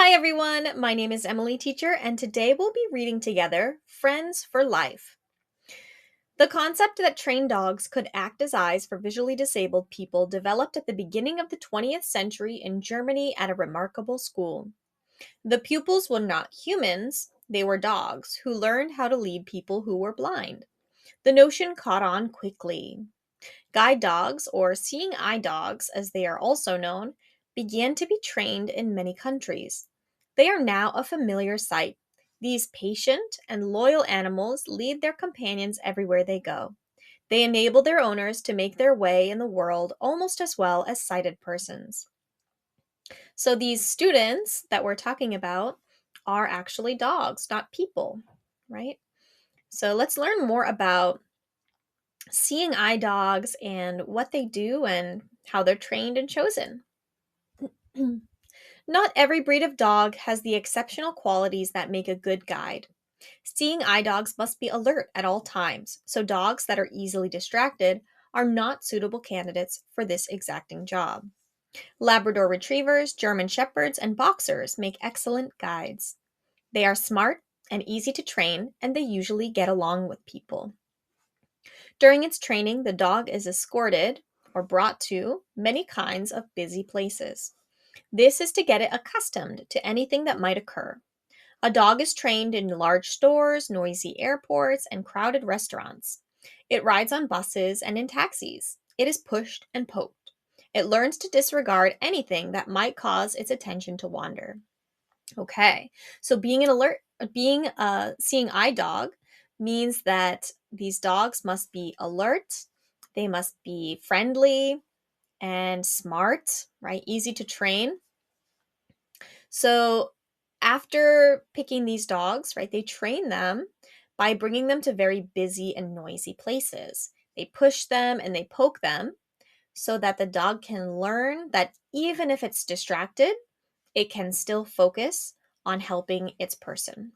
Hi everyone, my name is Emily Teacher, and today we'll be reading together Friends for Life. The concept that trained dogs could act as eyes for visually disabled people developed at the beginning of the 20th century in Germany at a remarkable school. The pupils were not humans, they were dogs who learned how to lead people who were blind. The notion caught on quickly. Guide dogs, or seeing eye dogs as they are also known, began to be trained in many countries. They are now a familiar sight. These patient and loyal animals lead their companions everywhere they go. They enable their owners to make their way in the world almost as well as sighted persons. So, these students that we're talking about are actually dogs, not people, right? So, let's learn more about seeing eye dogs and what they do and how they're trained and chosen. Not every breed of dog has the exceptional qualities that make a good guide. Seeing eye dogs must be alert at all times, so dogs that are easily distracted are not suitable candidates for this exacting job. Labrador retrievers, German shepherds, and boxers make excellent guides. They are smart and easy to train, and they usually get along with people. During its training, the dog is escorted or brought to many kinds of busy places. This is to get it accustomed to anything that might occur. A dog is trained in large stores, noisy airports, and crowded restaurants. It rides on buses and in taxis. It is pushed and poked. It learns to disregard anything that might cause its attention to wander. Okay, so being a seeing eye dog means that these dogs must be alert, they must be friendly and smart, right? Easy to train. So after picking these dogs, right, they train them by bringing them to very busy and noisy places. They push them and they poke them so that the dog can learn that even if it's distracted, it can still focus on helping its person.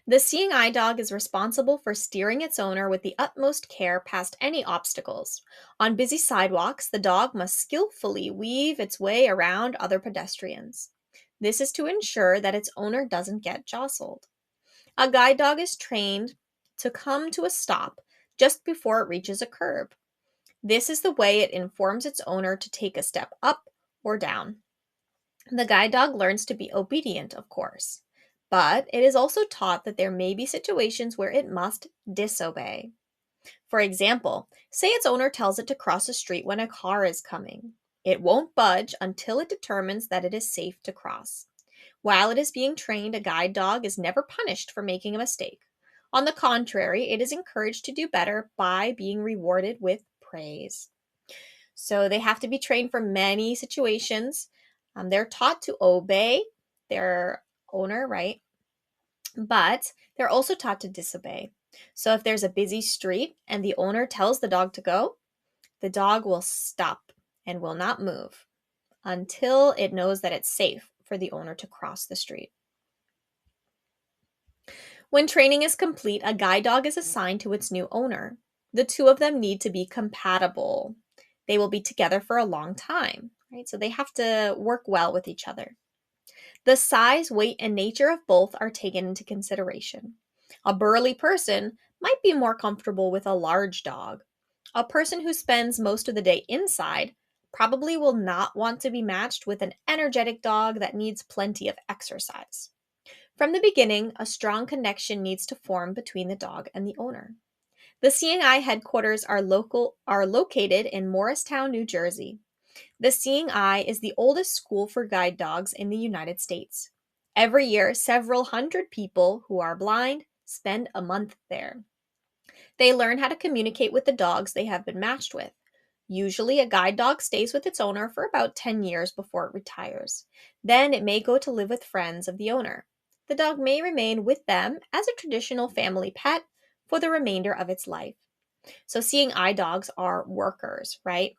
The seeing eye dog is responsible for steering its owner with the utmost care past any obstacles. On busy sidewalks, the dog must skillfully weave its way around other pedestrians. This is to ensure that its owner doesn't get jostled. A guide dog is trained to come to a stop just before it reaches a curb. This is the way it informs its owner to take a step up or down. The guide dog learns to be obedient, of course, but it is also taught that there may be situations where it must disobey. For example, say its owner tells it to cross a street when a car is coming. It won't budge until it determines that it is safe to cross. While it is being trained, a guide dog is never punished for making a mistake. On the contrary, it is encouraged to do better by being rewarded with praise. So they have to be trained for many situations. They're taught to obey their owner, right? But they're also taught to disobey. So if there's a busy street and the owner tells the dog to go, the dog will stop and will not move until it knows that it's safe for the owner to cross the street. When training is complete, a guide dog is assigned to its new owner. The two of them need to be compatible. They will be together for a long time, right? So they have to work well with each other. The size, weight, and nature of both are taken into consideration. A burly person might be more comfortable with a large dog. A person who spends most of the day inside probably will not want to be matched with an energetic dog that needs plenty of exercise. From the beginning, a strong connection needs to form between the dog and the owner. The Seeing Eye headquarters are located in Morristown, New Jersey. The Seeing Eye is the oldest school for guide dogs in the United States. Every year, several hundred people who are blind spend a month there. They learn how to communicate with the dogs they have been matched with. Usually, a guide dog stays with its owner for about 10 years before it retires. Then it may go to live with friends of the owner. The dog may remain with them as a traditional family pet for the remainder of its life. So, seeing eye dogs are workers, right?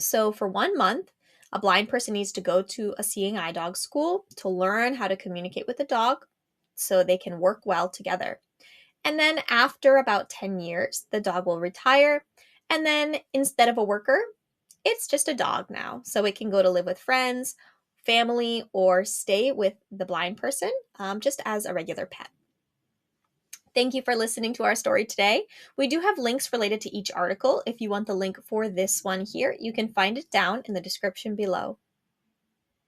So, for 1 month, a blind person needs to go to a seeing eye dog school to learn how to communicate with the dog so they can work well together. And then, after about 10 years, the dog will retire. And then, instead of a worker, it's just a dog now. So, it can go to live with friends family or stay with the blind person just as a regular pet. Thank you for listening to our story today. We do have links related to each article. If you want the link for this one here, you can find it down in the description below.